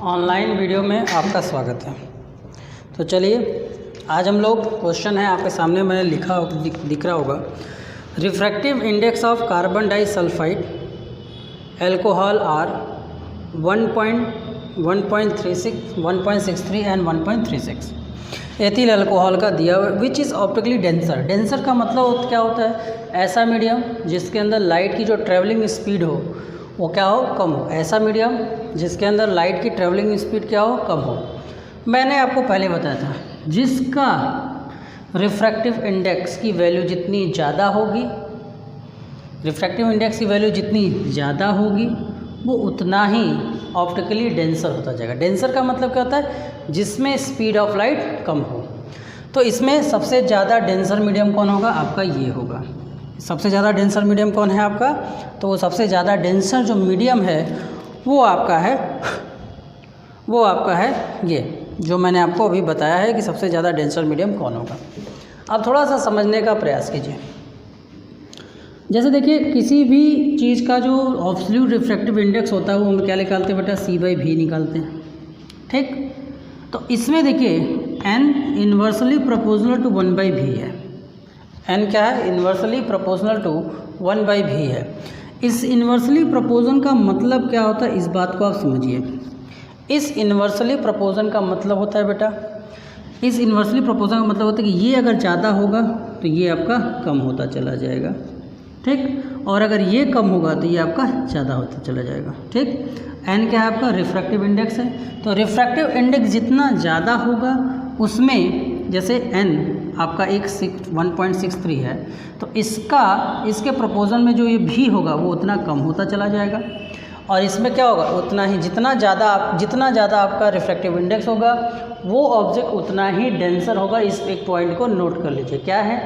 Online video में आपका स्वागत है। तो चलिए आज हम लोग क्वेश्चन है आपके सामने मैंने लिखा दिख रहा होगा। Refractive index of carbon disulphide alcohol are 1.36, 1.63 and 1.36। Ethyl alcohol का दिया हुआ which is optically denser. Denser का मतलब क्या होता है? ऐसा मीडियम जिसके अंदर लाइट की जो ट्रैवलिंग स्पीड हो वो क्या हो? कम हो। ऐसा मीडियम जिसके अंदर लाइट की ट्रैवलिंग स्पीड क्या हो? कम हो। मैंने आपको पहले बताया था जिसका रिफ्रैक्टिव इंडेक्स की वैल्यू जितनी ज़्यादा होगी, रिफ्रैक्टिव इंडेक्स की वैल्यू जितनी ज़्यादा होगी वो उतना ही ऑप्टिकली डेंसर होता जाएगा। डेंसर का मतलब क्या होता है? जिसमें स्पीड ऑफ लाइट कम हो। तो इसमें सबसे ज़्यादा डेंसर मीडियम कौन होगा? आपका ये होगा। सबसे ज़्यादा डेंसर मीडियम कौन है आपका? तो वो सबसे ज़्यादा डेंसर जो मीडियम है वो आपका है ये जो मैंने आपको अभी बताया है कि सबसे ज़्यादा डेंसर मीडियम कौन होगा। अब थोड़ा सा समझने का प्रयास कीजिए। जैसे देखिए किसी भी चीज़ का जो ऑब्सोल्यूट रिफ्रैक्टिव इंडेक्स होता है वो हम क्या निकालते हैं बेटा? C/V निकालते हैं। ठीक, तो इसमें देखिए n inversely proportional to 1/v है। n क्या है? इन्वर्सली प्रोपोर्शनल टू 1/v है। इस इन्वर्सली प्रोपोर्शन का मतलब क्या होता है? इस बात को आप समझिए। इस इन्वर्सली प्रोपोर्शन का मतलब होता है बेटा, इस इन्वर्सली प्रोपोर्शन का मतलब होता है कि ये अगर ज़्यादा होगा तो ये आपका कम होता चला जाएगा। ठीक, और अगर ये कम होगा तो ये आपका ज़्यादा होता चला जाएगा। ठीक, n क्या है आपका? रिफ्रैक्टिव इंडेक्स है। तो रिफ्रैक्टिव इंडेक्स जितना ज़्यादा होगा उसमें जैसे n आपका 1.63 है तो इसके प्रोपोर्शन में जो ये भी होगा वो उतना कम होता चला जाएगा। और इसमें क्या होगा? उतना ही जितना ज़्यादा आपका रिफ्रैक्टिव इंडेक्स होगा वो ऑब्जेक्ट उतना ही डेंसर होगा। इस एक पॉइंट को नोट कर लीजिए। क्या है?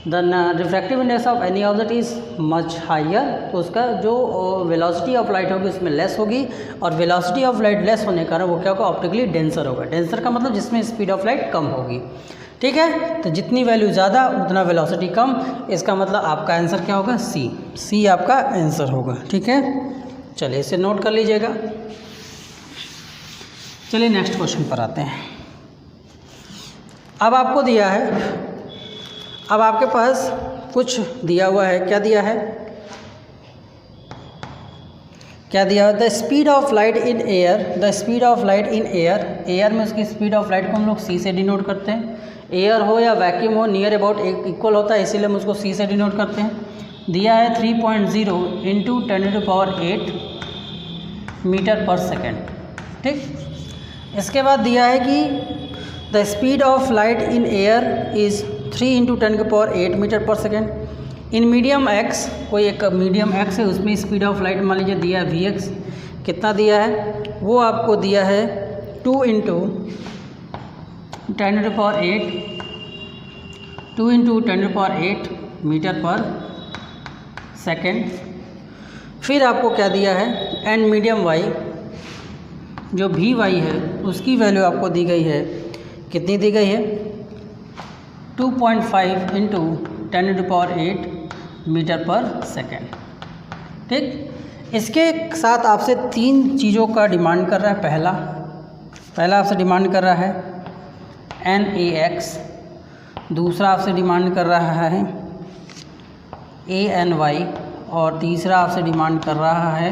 The refractive index of any object is much higher. तो उसका जो वेलोसिटी ऑफ लाइट होगी उसमें लेस होगी, और वेलोसिटी ऑफ लाइट लेस होने के कारण वो क्या होगा? ऑप्टिकली डेंसर होगा। डेंसर का मतलब जिसमें स्पीड ऑफ लाइट कम होगी। ठीक है, तो जितनी वैल्यू ज़्यादा उतना वेलोसिटी कम। इसका मतलब आपका आंसर क्या होगा? सी आपका आंसर होगा। ठीक है, चलिए इसे नोट कर लीजिएगा। चलिए नेक्स्ट क्वेश्चन पर आते हैं। अब आपको दिया है, अब आपके पास कुछ दिया हुआ है। क्या दिया है? क्या दिया है? The speed of light in air, the speed of light in air. Air में उसकी स्पीड ऑफ लाइट को हम लोग c से डिनोट करते हैं। एयर हो या वैक्यूम हो, नियर अबाउट इक्वल होता है, इसीलिए हम उसको c से डिनोट करते हैं। दिया है 3.0 इंटू 10⁸ मीटर पर सेकेंड। ठीक, इसके बाद दिया है कि the speed of light in air is 3 into 10⁸ metre per second. In medium x, कोई एक मीडियम x है उसमें स्पीड ऑफ लाइट मान लीजिए दिया है vx। कितना दिया है? वो आपको दिया है 2 इंटू 10⁸ मीटर पर सेकेंड। फिर आपको क्या दिया है? एंड मीडियम y जो vy है उसकी वैल्यू आपको दी गई है। कितनी दी गई है? 2.5 इंटू 10⁸ मीटर पर सेकेंड। ठीक, इसके साथ आपसे 3 चीज़ों का डिमांड कर रहा है। पहला आपसे डिमांड कर रहा है NaX, दूसरा आपसे डिमांड कर रहा है ANY, और तीसरा आपसे डिमांड कर रहा है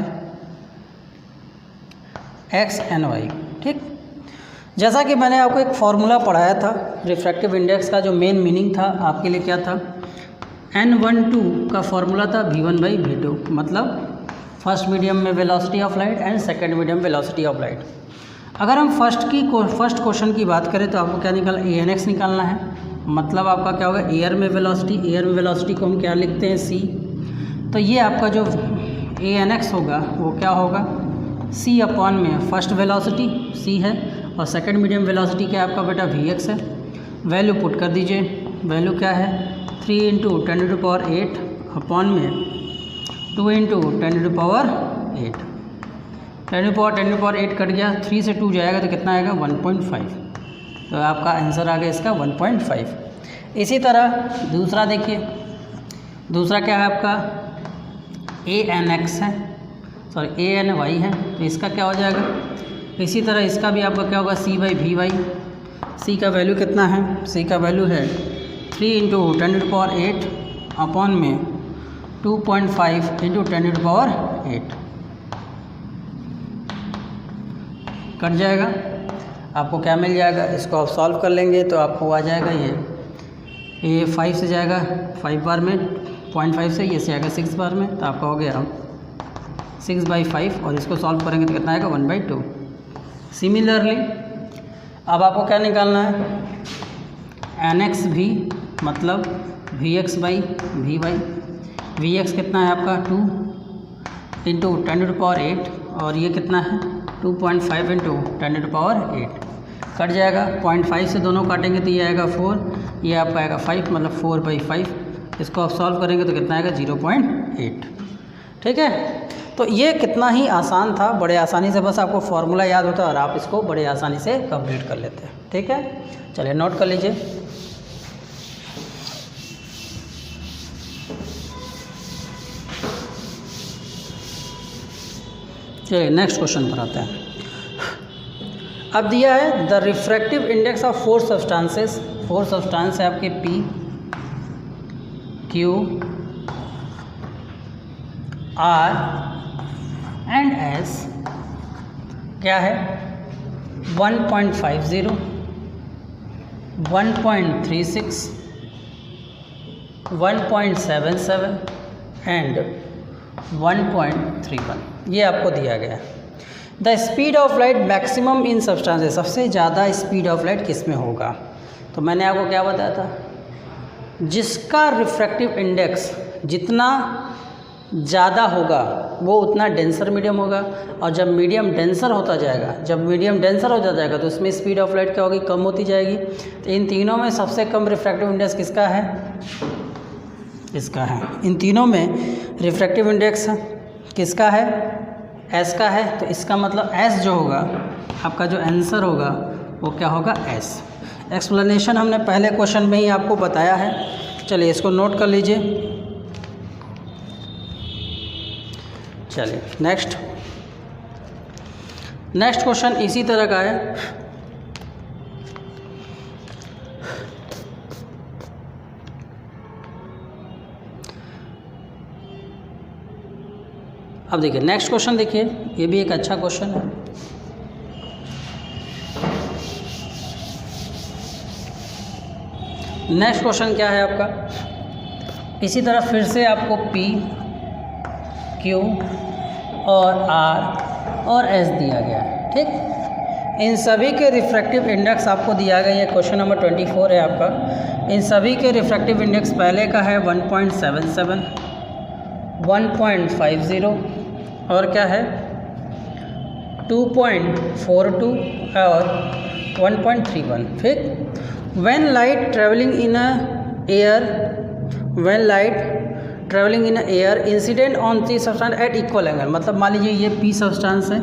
XNY। ठीक, जैसा कि मैंने आपको एक फॉर्मूला पढ़ाया था रिफ्रैक्टिव इंडेक्स का, जो मेन मीनिंग था आपके लिए क्या था? N12 का फॉर्मूला था V1/V2, मतलब फर्स्ट मीडियम में velocity of light and second medium velocity of light. अगर हम फर्स्ट क्वेश्चन की बात करें तो आपको क्या निकालना? ANX निकालना है। मतलब आपका क्या होगा? एयर में वेलोसिटी को हम क्या लिखते हैं? c। तो ये आपका जो ANX होगा वो क्या होगा? c अपॉन में फर्स्ट वेलोसिटी c है, और सेकंड मीडियम वेलोसिटी क्या है आपका बेटा? Vx है। वैल्यू पुट कर दीजिए। वैल्यू क्या है? 3 इंटू 10⁸ अपॉन में 2 इंटू 10⁸ 10⁸ कट गया, 3 से 2 जाएगा तो कितना आएगा? 1.5। तो आपका आंसर आ गया इसका 1.5। इसी तरह दूसरा देखिए, दूसरा क्या है आपका? ANX है, ANY है। तो इसका क्या हो जाएगा? इसी तरह इसका भी आपका क्या होगा c/v/, c का वैल्यू कितना है, c का वैल्यू है 3 × 10⁸ अपॉन में 2.5 × 10⁸ कट जाएगा। आपको क्या मिल जाएगा, इसको आप सॉल्व कर लेंगे तो आपको आ जाएगा ये 5 से जाएगा 5 बार में, 0.5 से ये से आएगा 6 बार में, तो आपका हो गया 6/5 और इसको सॉल्व करेंगे तो कितना आएगा 1/2। सिमिलरली अब आपको क्या निकालना है, nx भी मतलब vx/vy, vx कितना है आपका 2 × 10⁸ और ये कितना है 2.5 × 10⁸ कट जाएगा। 0.5 से दोनों काटेंगे तो ये आएगा 4, ये आपका आएगा 5 मतलब 4/5। इसको आप सॉल्व करेंगे तो कितना आएगा 0.8। ठीक है, तो ये कितना ही आसान था, बड़े आसानी से बस आपको फॉर्मूला याद होता है और आप इसको बड़े आसानी से कंप्लीट कर लेते हैं। ठीक है, चलिए नोट कर लीजिए। चलिए नेक्स्ट क्वेश्चन पर आते हैं। अब दिया है the refractive index of 4 substances, 4 substance है आपके P, Q, R and S क्या है 1.50, 1.36, 1.77 एंड 1.31 ये आपको दिया गया है। The speed of light maximum in substances, सबसे ज़्यादा स्पीड ऑफ लाइट किस में होगा। तो मैंने आपको क्या बताया था, जिसका रिफ्रैक्टिव इंडेक्स जितना ज़्यादा होगा वो उतना डेंसर मीडियम होगा, और जब मीडियम डेंसर होता जाएगा, जब मीडियम डेंसर हो जाएगा तो उसमें स्पीड ऑफ लाइट क्या होगी, कम होती जाएगी। तो इन तीनों में सबसे कम रिफ्रैक्टिव इंडेक्स किसका है, इसका है। इन तीनों में रिफ्रैक्टिव इंडेक्स किसका है, S का है। तो इसका मतलब S जो होगा आपका, जो आंसर होगा वो क्या होगा S। एक्सप्लेनेशन हमने पहले क्वेश्चन में ही आपको बताया है, चलिए इसको नोट कर लीजिए। चलिए नेक्स्ट क्वेश्चन इसी तरह का है। अब देखिए नेक्स्ट क्वेश्चन, देखिए ये भी एक अच्छा क्वेश्चन है। नेक्स्ट क्वेश्चन क्या है आपका, इसी तरह फिर से आपको P, Q और R और S दिया गया है। ठीक, इन सभी के रिफ्रैक्टिव इंडेक्स आपको दिया गया है। क्वेश्चन नंबर 24 है आपका। इन सभी के रिफ्रैक्टिव इंडेक्स पहले का है 1.77, 1.50 और क्या है 2.42 और 1.31। ठीक, when light travelling in air incident on the substance eight equal angle, मतलब मान लीजिए ये P सब्सटेंस है,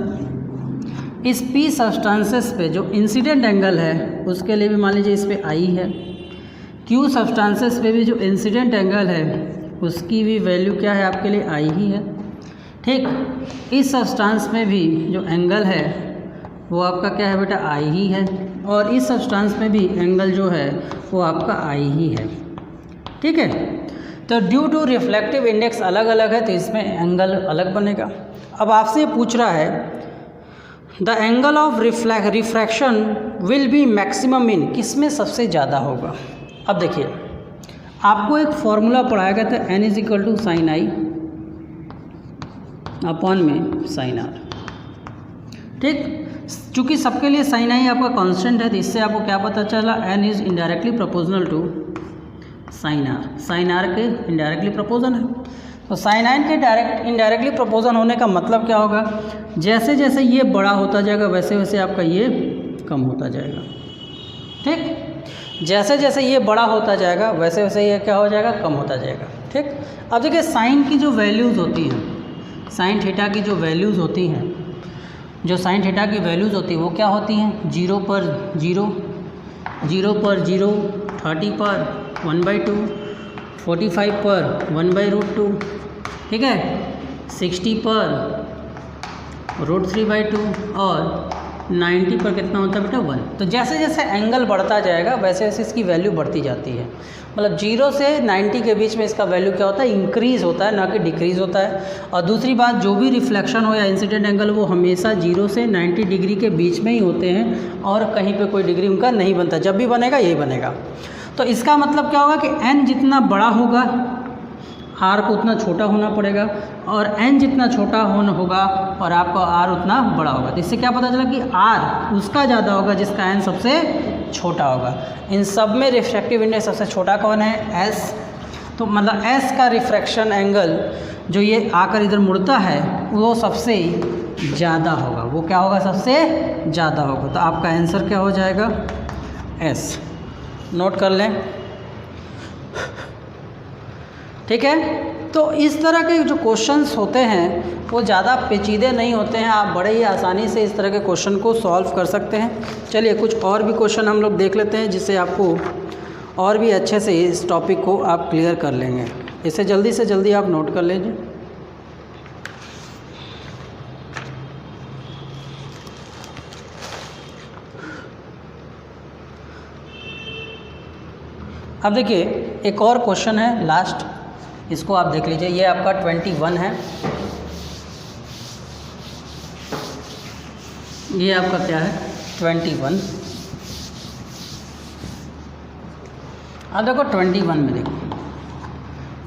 इस P सब्सटेंसेस पे जो इंसिडेंट एंगल है उसके लिए भी मान लीजिए इस पे I है। Q सब्सटेंसेस पे भी जो इंसिडेंट एंगल है उसकी भी वैल्यू क्या है आपके लिए I ही है। ठीक, इस सब्सटेंस में भी जो एंगल है वो आपका क्या है बेटा I ही है, और इस सब्सटेंस में भी एंगल जो है वो आपका I ही है। ठीक है, तो ड्यू टू रिफ्लेक्टिव इंडेक्स अलग अलग है तो इसमें एंगल अलग बनेगा। अब आपसे पूछ रहा है the angle of refraction will be maximum in, किसमें सबसे ज़्यादा होगा। अब देखिए आपको एक फॉर्मूला पढ़ाया गया था n = sin I अपॉन में sin R। ठीक, चूँकि सबके लिए sin I आपका कांस्टेंट है तो इससे आपको क्या पता चला, n is indirectly proportional to sin R। sin R के इनडायरेक्टली प्रोपोर्शन है, तो sin I के इनडायरेक्टली प्रोपोर्शन होने का मतलब क्या होगा, जैसे जैसे ये बड़ा होता जाएगा वैसे वैसे आपका ये कम होता जाएगा। ठीक, जैसे जैसे ये बड़ा होता जाएगा वैसे वैसे ये क्या हो जाएगा, कम होता जाएगा। ठीक, अब देखिए साइन की जो वैल्यूज़ होती हैं, साइन थीटा की जो वैल्यूज़ होती हैं, जो साइन थीटा की वैल्यूज़ होती है वो क्या होती हैं, 0 पर 0, 0 पर 0, 30 पर 1/2, 45 पर 1/√2, ठीक है, 60 पर √3/2 और 90 पर कितना होता है बेटा 1। तो जैसे जैसे एंगल बढ़ता जाएगा वैसे वैसे इसकी वैल्यू बढ़ती जाती है। मतलब 0 से 90 के बीच में इसका वैल्यू क्या होता है, इंक्रीज़ होता है, ना कि डिक्रीज़ होता है। और दूसरी बात, जो भी रिफ्लेक्शन हो या इंसिडेंट एंगल वो हमेशा 0 से 90 डिग्री के बीच में ही होते हैं और कहीं पे कोई डिग्री उनका नहीं बनता। जब भी बनेगा यही बनेगा। तो इसका मतलब क्या होगा कि n जितना बड़ा होगा r को उतना छोटा होना पड़ेगा, और n जितना छोटा होगा और आपका r उतना बड़ा होगा। तो इससे क्या पता चला कि r उसका ज़्यादा होगा जिसका n सबसे छोटा होगा। इन सब में रिफ्रैक्टिव इंडेक्स सबसे छोटा कौन है, s। तो मतलब s का रिफ्रैक्शन एंगल जो ये आकर इधर मुड़ता है वो सबसे ज़्यादा होगा। वो क्या होगा, सबसे ज़्यादा होगा। तो आपका आंसर क्या हो जाएगा, s। नोट कर लें, ठीक है। तो इस तरह के जो क्वेश्चंस होते हैं वो ज़्यादा पेचीदे नहीं होते हैं, आप बड़े ही आसानी से इस तरह के क्वेश्चन को सॉल्व कर सकते हैं। चलिए कुछ और भी क्वेश्चन हम लोग देख लेते हैं जिससे आपको और भी अच्छे से इस टॉपिक को आप क्लियर कर लेंगे। इसे जल्दी से जल्दी आप नोट कर लीजिए। अब देखिए एक और क्वेश्चन है लास्ट, इसको आप देख लीजिए। ये आपका 21 है, ये आपका क्या है 21। अब देखो 21 में देखो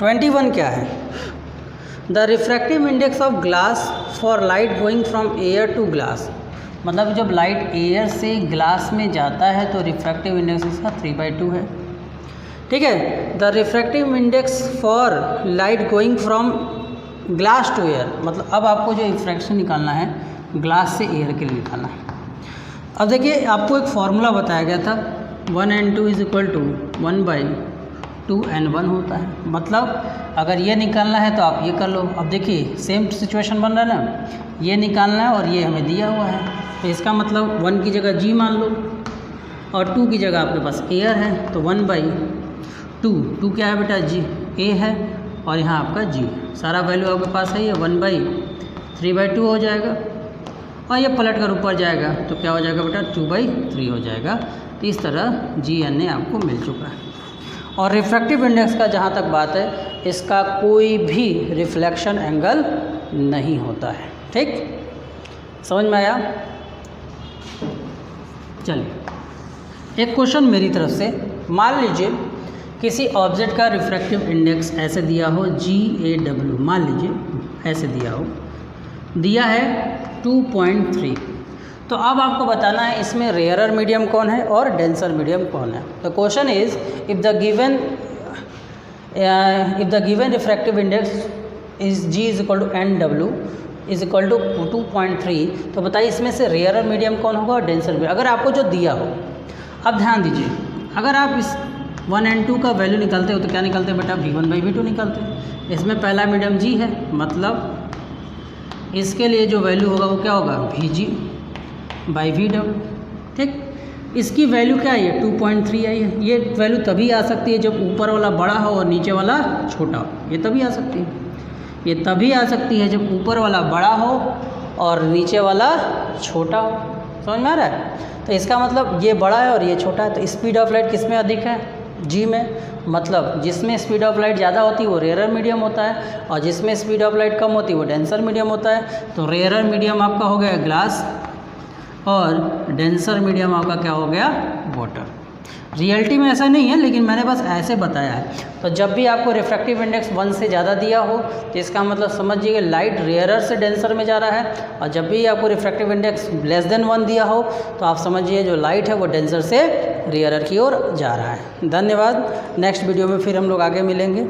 21 क्या है, the refractive index of glass for light going from air to glass. मतलब जब लाइट एयर से ग्लास में जाता है तो रिफ्रैक्टिव इंडेक्स इसका 3/2 है, ठीक है। The refractive index for light going from glass to air, मतलब अब आपको जो रिफ्रैक्शन निकालना है ग्लास से एयर के लिए निकालना है। अब देखिए आपको एक फार्मूला बताया गया था 1n2 = 1/2n1 होता है। मतलब अगर ये निकालना है तो आप ये कर लो। अब देखिए सेम सिचुएशन बन रहा है ना, ये निकालना है और ये हमें दिया हुआ है, तो इसका मतलब 1 की जगह g मान लो और 2 की जगह आपके पास एयर है, तो 1/2 क्या है बेटा g, a है, और यहाँ आपका g, सारा वैल्यू आपके पास है, ये 1/3/2 हो जाएगा, और ये पलट कर ऊपर जाएगा तो क्या हो जाएगा बेटा 2/3 हो जाएगा। तो इस तरह GN आपको मिल चुका है। और रिफ्रैक्टिव इंडेक्स का जहाँ तक बात है, इसका कोई भी रिफ्लेक्शन एंगल नहीं होता है, ठीक, समझ में आया। चलिए एक क्वेश्चन मेरी तरफ से, मान लीजिए किसी ऑब्जेक्ट का रिफ्रैक्टिव इंडेक्स ऐसे दिया हो GAW, मान लीजिए ऐसे दिया है 2.3। तो अब आपको बताना है इसमें रेयरर मीडियम कौन है और डेंसर मीडियम कौन है। The question is if the given refractive index is G = NW = 2.3, तो बताइए इसमें से रेयरर मीडियम कौन होगा और डेंसर मीडियम, अगर आपको जो दिया हो। अब ध्यान दीजिए, अगर आप इस 1n2 का वैल्यू निकालते हो तो क्या निकालते हैं बेटा, V1/V2 निकालते हैं। इसमें पहला मीडियम G है, मतलब इसके लिए जो वैल्यू होगा वो क्या होगा VG/VW, ठीक। इसकी वैल्यू क्या है, ये 2.3 आई है। ये वैल्यू तभी आ सकती है जब ऊपर वाला बड़ा हो और नीचे वाला छोटा हो, ये तभी आ सकती है। ये तभी आ सकती है जब ऊपर वाला बड़ा हो और नीचे वाला छोटा हो, समझ में आ रहा है। तो इसका मतलब ये बड़ा है और ये छोटा है, तो स्पीड ऑफ लाइट किस में अधिक है, G में। मतलब जिसमें स्पीड ऑफ लाइट ज़्यादा होती है वो रेयरर मीडियम होता है, और जिसमें स्पीड ऑफ लाइट कम होती है वो डेंसर मीडियम होता है। तो रेयरर मीडियम आपका हो गया ग्लास और डेंसर मीडियम आपका क्या हो गया, वाटर। रियलिटी में ऐसा नहीं है, लेकिन मैंने बस ऐसे बताया है। तो जब भी आपको रिफ्रैक्टिव इंडेक्स 1 से ज़्यादा दिया हो तो इसका मतलब समझिए लाइट रेयरर से डेंसर में जा रहा है, और जब भी आपको रिफ्रैक्टिव इंडेक्स <1 दिया हो तो आप समझिए जो लाइट है वो डेंसर से रेयरर की ओर जा रहा है। धन्यवाद। नेक्स्ट वीडियो में फिर हम लोग आगे मिलेंगे।